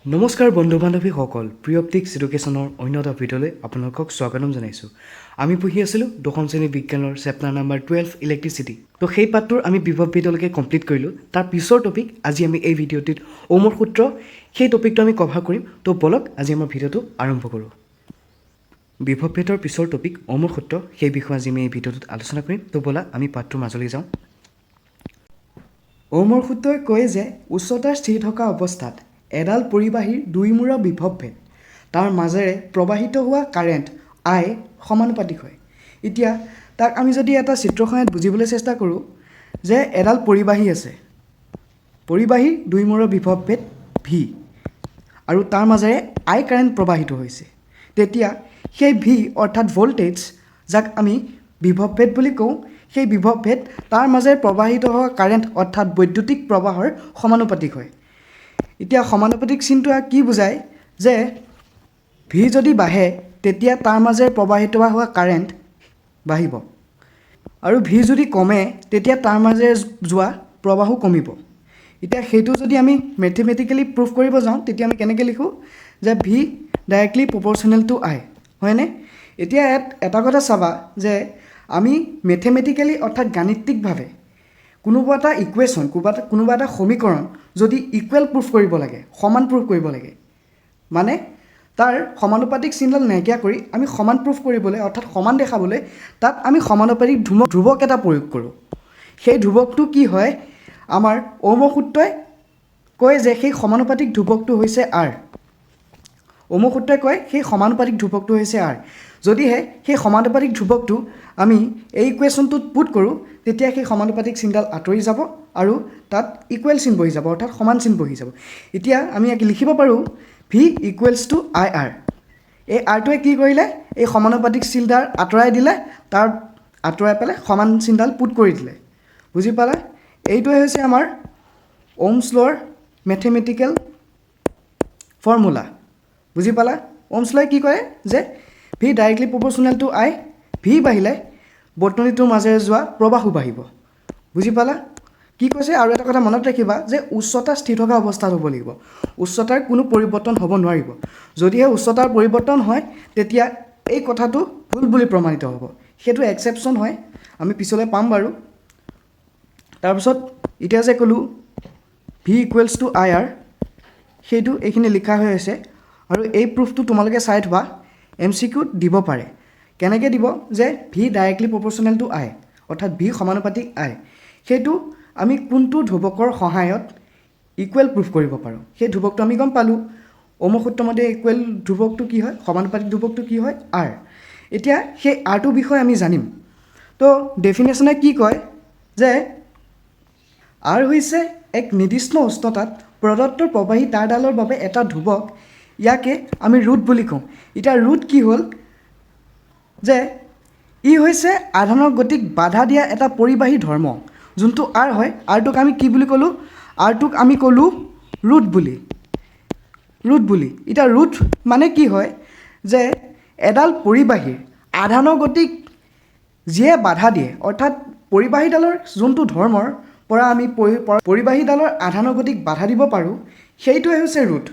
নমস্কাৰ বন্ধু বান্ধৱীসকল, pre optics এডুকেশ্যনৰ অন্য এটা ভিডিঅ'লৈ আপোনালোকক স্বাগতম জনাইছোঁ। আমি পঢ়ি আছিলোঁ দশম শ্ৰেণী বিজ্ঞানৰ চেপ্টাৰ নাম্বাৰ 12 ইলেক্ট্ৰিচিটি। তো সেই পাঠটোৰ আমি বিভৱ ভেদলৈকে কমপ্লিট কৰিলোঁ। তাৰ পিছৰ টপিক আজি আমি এই ভিডিঅ'টিত ওমৰ সূত্ৰ, সেই টপিকটো আমি কভাৰ কৰিম। তো বলক আজি আমাৰ ভিডিঅ'টো আৰম্ভ কৰোঁ। বিভৱ ভেদৰ পিছৰ টপিক ওমৰ সূত্ৰ, সেই বিষয়ে আজি আমি এই ভিডিঅ'টোত আলোচনা কৰিম। তো বলা আমি পাঠটোৰ মাজলৈ যাওঁ। ওমৰ সূত্ৰই কয় যে উচ্চতাৰ স্থিৰ থকা অৱস্থাত এডাল পৰিবাহীৰ দুইমূৰৰ বিভৱ ভেদ তাৰ মাজেৰে প্ৰবাহিত হোৱা কাৰেণ্ট আই সমানুপাতিক হয়। এতিয়া তাক আমি যদি এটা চিত্ৰখনত বুজিবলৈ চেষ্টা কৰোঁ যে এডাল পৰিবাহী আছে, পৰিবাহীৰ দুইমূৰৰ বিভৱ ভেদ ভি আৰু তাৰ মাজেৰে আই কাৰেণ্ট প্ৰবাহিত হৈছে, তেতিয়া সেই ভি অৰ্থাৎ ভল্টেজ, যাক আমি বিভৱ ভেদ বুলি কওঁ, সেই বিভৱ ভেদ তাৰ মাজেৰে প্ৰবাহিত হোৱা কাৰেণ্ট অৰ্থাৎ বৈদ্যুতিক প্ৰবাহৰ সমানুপাতিক হয়। এতিয়া সমানুপাতিক চিনটো কি বুজায় যে ভি যদি বাঢ়ে তেতিয়া তাৰ মাজেৰে প্ৰবাহিত হোৱা কাৰেণ্ট বাঢ়িব, আৰু ভি যদি কমে তেতিয়া তাৰ মাজেৰে যোৱা প্ৰবাহো কমিব। এতিয়া সেইটো যদি আমি মেথমেটিকেলি প্ৰুভ কৰিব যাওঁ তেতিয়া আমি কেনেকৈ লিখোঁ যে ভি ডাইৰেক্টলি প্ৰপৰ্চনেল টু আই, হয়নে? এতিয়া এটা কথা চাবা যে আমি মেথমেটিকেলি অৰ্থাৎ গাণিতিকভাৱে কোনোবা এটা ইকুৱেশ্যন, কোনোবা এটা সমীকৰণ যদি ইকুৱেল প্ৰুফ কৰিব লাগে, সমান প্ৰুফ কৰিব লাগে, মানে তাৰ সমানুপাতিক চিনডাল নাইকিয়া কৰি আমি সমান প্ৰুফ কৰিবলৈ অৰ্থাৎ সমান দেখাবলৈ তাত আমি সমানুপাতিক ধ্ৰুৱক এটা প্ৰয়োগ কৰোঁ। সেই ধ্ৰুৱকটো কি হয়, আমাৰ ওমৰ সূত্ৰই কয় যে সেই সমানুপাতিক ধ্ৰুৱকটো হৈছে আৰ। ওমৰ সূত্ৰই কয় সেই সমানুপাতিক ধ্ৰুৱকটো হৈছে আৰ। যদিহে সেই সমানুপাতিক ধ্ৰুৱকটো আমি এই ইকুৱেশ্যনটোত পুট কৰোঁ তেতিয়া সেই সমানুপাতিক চিনডাল আঁতৰি যাব আৰু তাত ইকুৱেল চিন বহি যাব, অৰ্থাৎ সমান চিন বহি যাব। এতিয়া আমি ইয়াক লিখিব পাৰোঁ V equals to I R. এই আৰটোৱে কি কৰিলে, এই সমানুপাতিক চিনডাল আঁতৰাই দিলে, তাৰ আঁতৰাই পেলাই সমান চিনডাল পুট কৰি দিলে। বুজি পালা? এইটোৱে হৈছে আমাৰ ওমছ ল'ৰ মেথমেটিকেল ফৰ্মুলা। বুজি পালা? ওমছ ল'ই কি কৰে যে ভি ডাইৰেক্টলি প্ৰপৰ্চনেল টু আই, ভি বাঢ়িলে বৰ্তনীটোৰ মাজেৰে যোৱা প্ৰবাহো বাঢ়িব। বুজি পালা? কি কৈছে? আৰু এটা কথা মনত ৰাখিবা যে উচ্চতা স্থিৰ থকা অৱস্থাত হ'ব লাগিব, উচ্চতাৰ কোনো পৰিৱৰ্তন হ'ব নোৱাৰিব। যদিহে উচ্চতাৰ পৰিৱৰ্তন হয় তেতিয়া এই কথাটো ভুল বুলি প্ৰমাণিত হ'ব, সেইটো এক্সেপশ্যন হয়, আমি পিছলৈ পাম বাৰু। তাৰপিছত এতিয়া যে ক'লোঁ V equals to I R, সেইটো এইখিনি লিখা হৈ আছে, আৰু এই প্ৰুফটো তোমালোকে চাই থবা, MCQত দিব পাৰে। কেনেকৈ দিব যে ভি ডাইৰেক্টলি প্ৰপৰ্চনেল টু আই, অৰ্থাৎ ভি সমানুপাতিক আই, সেইটো আমি কোনটো ধ্ৰুৱকৰ সহায়ত ইকুৱেল প্ৰুফ কৰিব পাৰোঁ। সেই ধ্ৰুৱকটো আমি গম পালোঁ, ওমৰ সূত্ৰমতে ইকুৱেল ধ্ৰুৱকটো কি হয়, সমানুপাতিক ধ্ৰুৱকটো কি হয়, আৰ। এতিয়া সেই আৰটোৰ বিষয়ে আমি জানিম। তো ডেফিনেশ্যনে কি কয় যে আৰ হৈছে এক নিৰ্দিষ্ট উষ্ণতাত প্ৰদত্ত প্ৰবাহী তাঁৰডালৰ বাবে এটা ধ্ৰুৱক, ইয়াকে আমি ৰুট বুলি কওঁ। এতিয়া ৰুট কি হ'ল যে ই হৈছে আধানৰ গতিক বাধা দিয়া এটা পৰিবাহী ধৰ্ম, যোনটো আৰ হয়। আৰটোক আমি কি বুলি ক'লোঁ, আৰটোক আমি ক'লোঁ ৰুট বুলি। এতিয়া ৰুট মানে কি হয় যে এডাল পৰিবাহীৰ আধানৰ গতিক যিয়ে বাধা দিয়ে, অৰ্থাৎ পৰিবাহীডালৰ যোনটো ধৰ্মৰ পৰা আমি পৰিবাহীডালৰ আধানৰ গতিক বাধা দিব পাৰোঁ, সেইটোৱে হৈছে ৰুট।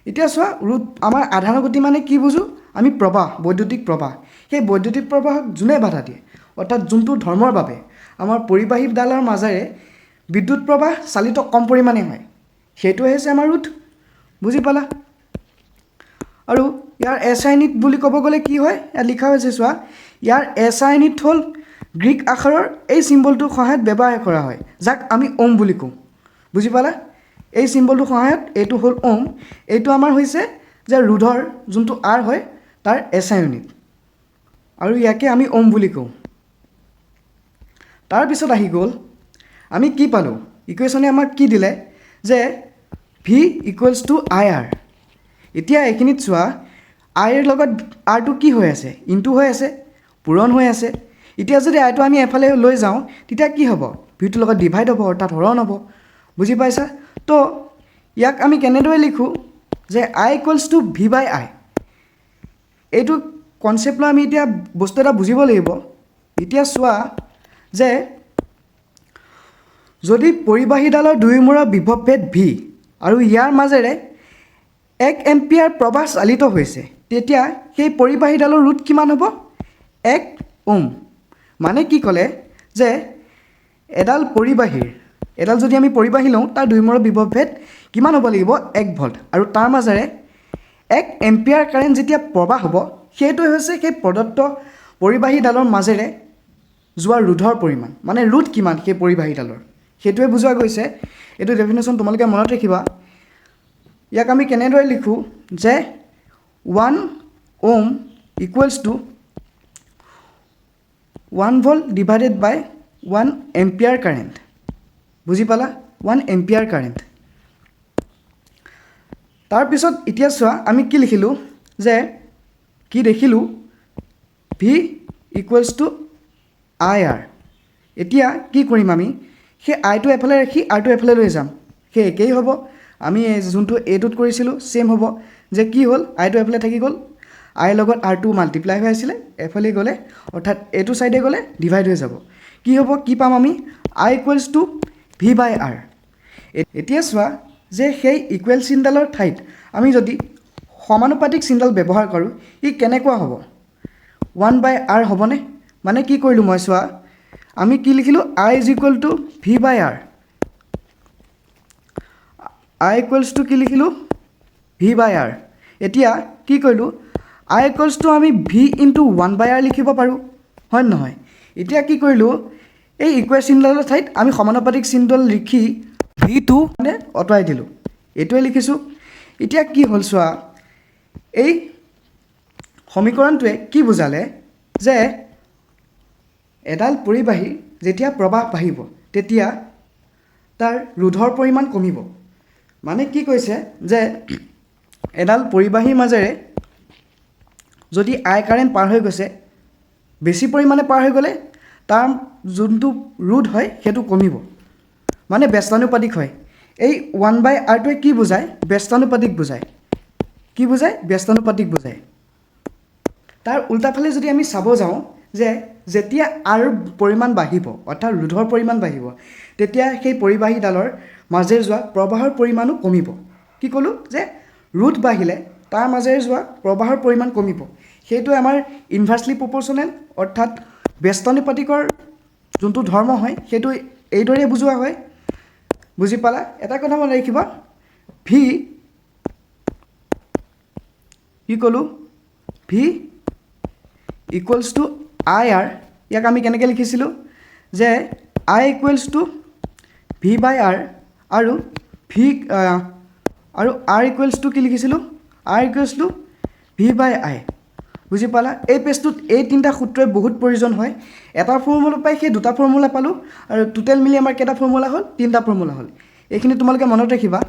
এতিয়া চোৱা, ৰুট আমাৰ আধানৰ গতি মানে কি বুজোঁ আমি, প্ৰবাহ, বৈদ্যুতিক প্ৰবাহ। সেই বৈদ্যুতিক প্ৰবাহক যোনে বাধা দিয়ে, অৰ্থাৎ যোনটো ধৰ্মৰ বাবে আমাৰ পৰিবাহীডালৰ মাজেৰে বিদ্যুৎ প্ৰবাহ চালিত কম পৰিমাণে হয়, সেইটোৱে হৈছে আমাৰ ৰুট। বুজি পালা? আৰু ইয়াৰ SI ইউনিট বুলি ক'ব গ'লে কি হয়, ইয়াত লিখা হৈছে চোৱা, ইয়াৰ SI ইউনিট হ'ল গ্ৰীক আখৰৰ এই চিম্বলটোৰ সহায়ত ব্যৱহাৰ কৰা হয়, যাক আমি ওম বুলি কওঁ। বুজি পালা? এই চিম্বলটোৰ সহায়ত, এইটো হ'ল ওম, এইটো আমাৰ হৈছে যে ৰোধৰ যোনটো আৰ হয় তাৰ SI ইউনিট, আৰু ইয়াকে আমি ওম বুলি কওঁ। তাৰপিছত আহি গ'ল, আমি কি পালোঁ, ইকুৱেশ্যনে আমাক কি দিলে যে V equals to I R. এতিয়া এইখিনিত চোৱা, আইৰ লগত আৰটো কি হৈ আছে, ইনটু হৈ আছে, পূৰণ হৈ আছে। এতিয়া যদি আইটো আমি এফালে লৈ যাওঁ তেতিয়া কি হ'ব, ভিটোৰ লগত ডিভাইড হ'ব, অৰ্থাৎ হৰণ হ'ব। বুজি পাইছা? তো ইয়াক আমি কেনেদৰে লিখোঁ যে I equals to V by আই। এইটো কনচেপ্ট লৈ আমি এতিয়া বস্তু এটা বুজিব লাগিব। এতিয়া চোৱা যে যদি পৰিবাহীডালৰ দুয়োমূৰৰ বিভৱ ভেদ ভি আৰু ইয়াৰ মাজেৰে 1 এম্পিয়াৰ প্ৰবাহ চালিত হৈছে তেতিয়া সেই পৰিবাহীডালৰ ৰোধ কিমান হ'ব 1 ওম মানে কি ক'লে যে এডাল যদি আমি পৰিবাহী লওঁ তাৰ দুইমূৰৰ বিভৱভেদ কিমান হ'ব লাগিব 1 ভল্ট আৰু তাৰ মাজেৰে 1 এম্পিয়াৰ কাৰেণ্ট যেতিয়া প্ৰবাহ হ'ব সেইটোৱে হৈছে সেই প্ৰদত্ত পৰিবাহীডালৰ মাজেৰে যোৱা ৰোধৰ পৰিমাণ মানে ৰোধ কিমান সেই পৰিবাহীডালৰ সেইটোৱে বুজোৱা গৈছে এইটো ডেফিনেশ্যন তোমালোকে মনত ৰাখিবা ইয়াক আমি কেনেদৰে লিখোঁ যে 1 ohm equals to 1 volt divided by 1 ampere current বুজি পালা 1 এম্পিয়াৰ কাৰেণ্ট তাৰপিছত এতিয়া চোৱা আমি কি লিখিলোঁ যে কি দেখিলোঁ V equals to I R এতিয়া কি কৰিম আমি সেই আইটো এফালে ৰাখি আৰটো এফালে লৈ যাম সেই একেই হ'ব আমি যোনটো এটোত কৰিছিলোঁ ছেম হ'ব যে কি হ'ল আইটো এফালে থাকি গ'ল আইৰ লগত আৰটো মাল্টিপ্লাই হৈ আছিলে এফালে গ'লে অৰ্থাৎ এইটো ছাইডে গ'লে ডিভাইড হৈ যাব কি হ'ব কি পাম আমি I equals to V by R এতিয়া চোৱা যে সেই ইকুৱেল চিনডালৰ ঠাইত আমি যদি সমানুপাতিক চিনডাল ব্যৱহাৰ কৰোঁ ই কেনেকুৱা হ'ব 1 বাই আৰ হ'বনে মানে কি কৰিলোঁ মই চোৱা আমি কি লিখিলোঁ I is equal to V by R I equals to কি লিখিলোঁ ভি বাই আৰ এতিয়া কি কৰিলোঁ আই ইকুৱেলছ টু আমি ভি ইনটু 1 বাই আৰ লিখিব পাৰোঁ হয় নহয় এতিয়া কি কৰিলোঁ এই ইকুৱেল চিনডালৰ ঠাইত আমি সমানুপাতিক চিনডাল লিখি ভিটো মানে আঁতৰাই দিলোঁ এইটোৱে লিখিছোঁ এতিয়া কি হ'ল চোৱা এই সমীকৰণটোৱে কি বুজালে যে এডাল পৰিবাহী যেতিয়া প্ৰবাহ বাঢ়িব তেতিয়া তাৰ ৰোধৰ পৰিমাণ কমিব মানে কি কৈছে যে এডাল পৰিবাহীৰ মাজেৰে যদি আই কাৰেণ্ট পাৰ হৈ গৈছে বেছি পৰিমাণে পাৰ হৈ গ'লে তাৰ যোনটো ৰোধ হয় সেইটো কমিব মানে ব্যস্তানুপাতিক হয় এই 1 বাই আৰটোৱে কি বুজায় ব্যস্তানুপাতিক বুজায় কি বুজায় ব্যস্তানুপাতিক বুজায় তাৰ উল্টাফালে যদি আমি চাব যাওঁ যে যেতিয়া আৰ পৰিমাণ বাঢ়িব অৰ্থাৎ ৰোধৰ পৰিমাণ বাঢ়িব তেতিয়া সেই পৰিবাহীডালৰ মাজেৰে যোৱা প্ৰবাহৰ পৰিমাণো কমিব কি ক'লোঁ যে ৰোধ বাঢ়িলে তাৰ মাজেৰে যোৱা প্ৰবাহৰ পৰিমাণ কমিব সেইটোৱে আমাৰ ইনভাৰ্চলি প্ৰপৰ্চনেল অৰ্থাৎ ব্যস্তানুপাতিকৰ যোনটো ধৰ্ম হয় সেইটো এইদৰে বুজোৱা হয় বুজি পালা এটা কথা মনত ৰাখিবা ভি কি ক'লোঁ V equals to I R ইয়াক আমি কেনেকৈ লিখিছিলোঁ যে I equals to V by R আৰু ভি আৰু আৰ ইকুৱেলছ টু কি লিখিছিলোঁ R equals to V by I বুজি পালা এই পেজটোত এই তিনিটা সূত্ৰই বহুত প্ৰয়োজন হয় এটা ফৰ্মুলা পাই সেই দুটা ফৰ্মুলা পালোঁ আৰু টোটেল মিলি আমাৰ কেইটা ফৰ্মুলা হ'ল তিনিটা ফৰ্মুলা হ'ল এইখিনি তোমালোকে মনত ৰাখিবা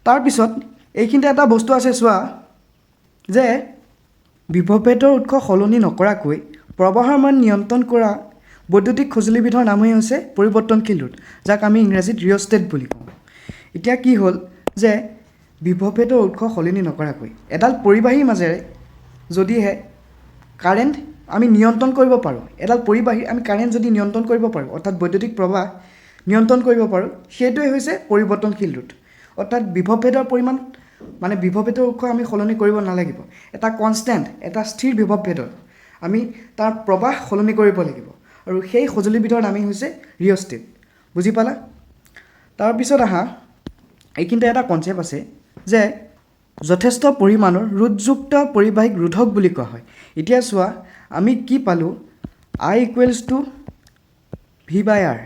তাৰপিছত এইখিনিতে এটা বস্তু আছে চোৱা যে বিভৱভেদৰ উৎস সলনি নকৰাকৈ প্ৰবাহৰ মান নিয়ন্ত্ৰণ কৰা বৈদ্যুতিক সঁজুলিবিধৰ নামেই হৈছে পৰিৱৰ্তনশীল ৰোধ যাক আমি ইংৰাজীত ৰিঅ'ষ্টেট বুলি কওঁ এতিয়া কি হ'ল যে বিভৱভেদৰ উৎস সলনি নকৰাকৈ এডাল পৰিবাহীৰ মাজেৰে যদিহে কাৰেণ্ট আমি নিয়ন্ত্ৰণ কৰিব পাৰোঁ এডাল পৰিবাহী আমি কাৰেণ্ট যদি নিয়ন্ত্ৰণ কৰিব পাৰোঁ অৰ্থাৎ বৈদ্যুতিক প্ৰবাহ নিয়ন্ত্ৰণ কৰিব পাৰোঁ সেইটোৱে হৈছে পৰিৱৰ্তনশীল ৰোধ অৰ্থাৎ বিভৱভেদৰ পৰিমাণ মানে বিভৱভেদৰ উৎস আমি সলনি কৰিব নালাগিব এটা কনষ্টেণ্ট এটা স্থিৰ বিভৱভেদৰ আমি তাৰ প্ৰবাহ সলনি কৰিব লাগিব আৰু সেই সঁজুলিবিধৰ নামেই হৈছে ৰিঅ'ষ্টেট বুজি পালা তাৰপিছত আহা এইখিনিতে এটা কনচেপ্ট আছে যে যথেষ্ট পৰিমাণৰ ৰোধযুক্ত পৰিবাহীক ৰোধক বুলি কোৱা হয় এতিয়া চোৱা আমি কি পালোঁ I equals to V by R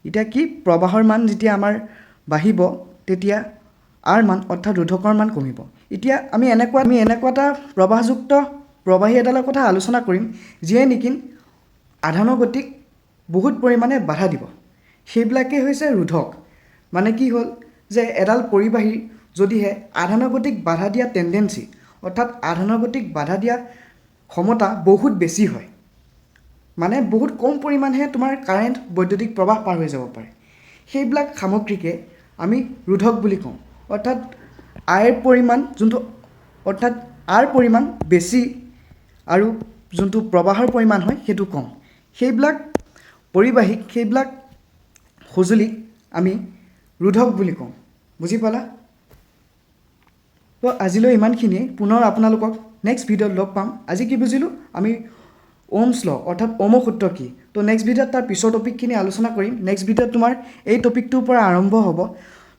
এতিয়া কি প্ৰবাহৰ মান যেতিয়া আমাৰ বাঢ়িব তেতিয়া আৰ মান অৰ্থাৎ ৰোধকৰ মান কমিব এতিয়া আমি এনেকুৱা এটা প্ৰবাহযুক্ত প্ৰবাহী এডালৰ কথা আলোচনা কৰিম যিয়ে নেকি আধানুগতিক বহুত পৰিমাণে বাধা দিব সেইবিলাকেই হৈছে ৰোধক মানে কি হ'ল যে এডাল পৰিবাহীৰ যদিহে আধানুগতিক বাধা দিয়া টেণ্ডেঞ্চি অৰ্থাৎ আধানুগতিক বাধা দিয়া ক্ষমতা বহুত বেছি হয় মানে বহুত কম পৰিমাণেহে তোমাৰ কাৰেণ্ট বৈদ্যুতিক প্ৰবাহ পাৰ হৈ যাব পাৰে সেইবিলাক সামগ্ৰীকে আমি ৰোধক বুলি কওঁ অৰ্থাৎ আইৰ পৰিমাণ যোনটো অৰ্থাৎ আৰ পৰিমাণ বেছি আৰু যোনটো প্ৰবাহৰ পৰিমাণ হয় সেইটো কম সেইবিলাক পৰিবাহীক সেইবিলাক সঁজুলিক আমি ৰোধক বুলি কওঁ বুজি পালা তো আজিলৈ ইমানখিনিয়ে পুনৰ আপোনালোকক নেক্সট ভিডিঅ'ত লগ পাম আজি কি বুজিলোঁ আমি ওমছ ল অৰ্থাৎ ওম সূত্ৰ কি তো নেক্সট ভিডিঅ'ত তাৰ পিছৰ টপিকখিনি আলোচনা কৰিম নেক্সট ভিডিঅ'ত তোমাৰ এই টপিকটোৰ পৰা আৰম্ভ হ'ব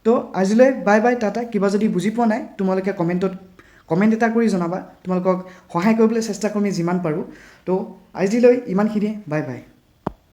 তো আজিলৈ বাই বাই টাটা কিবা যদি বুজি পোৱা নাই তোমালোকে কমেণ্ট এটা কৰি জনাবা তোমালোকক সহায় কৰিবলৈ চেষ্টা কৰিম যিমান পাৰোঁ তো আজিলৈ ইমানখিনিয়ে বাই বাই